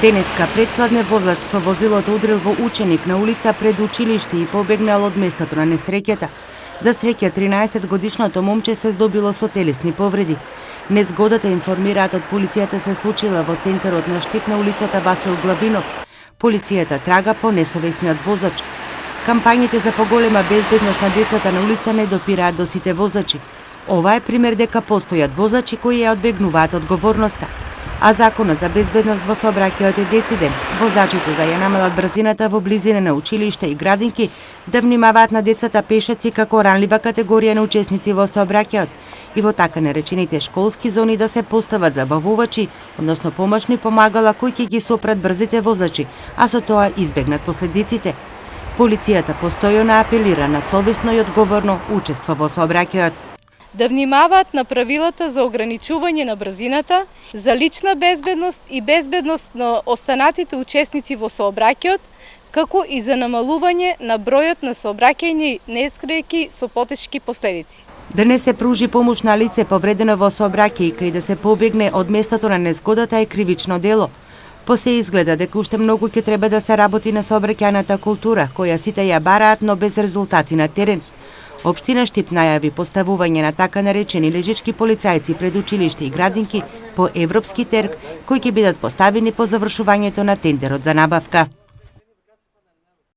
Денеска предпладне возач со возилото удрил во ученик на улица пред училиште и побегнал од местото на несреќата. За среќа 13-годишното момче се здобило со телесни повреди. Незгодата, информираат од полицијата, се случила во центарот на Штип на улицата Васил Главинов. Полицијата трага по несовесниот возач. Кампањите за поголема безбедност на децата на улица не допираат до сите возачи. Ова е пример дека постојат возачи кои ја одбегнуваат одговорноста. А законот за безбедност во сообраќајот е дециден. Возачите да ја намалат брзината во близина на училишта и градинки, да внимаваат на децата пешаци како ранлива категорија на учесници во сообраќајот и во така наречените школски зони да се постават забавувачи, односно помошни помагала кои ќе ги сопрат брзите возачи, а со тоа избегнат последиците. Полицијата постојано апелира на совесно и одговорно учество во сообраќајот. Да внимаваат на правилата за ограничување на брзината, за лична безбедност и безбедност на останатите учесници во сообраќајот, како и за намалување на бројот на сообраќајни несреќи со потешки последици. Да не се пружи помош на лице повредено во сообраќај и да се побегне од местото на незгодата е кривично дело. По се изгледа дека уште многу ќе треба да се работи на сообраќајната култура, која сите ја бараат, но без резултати на терен. Општина Штип најави поставување на така наречени лежички полицајци пред училиште и градинки по европски терг, кои ќе бидат поставени по завршувањето на тендерот за набавка.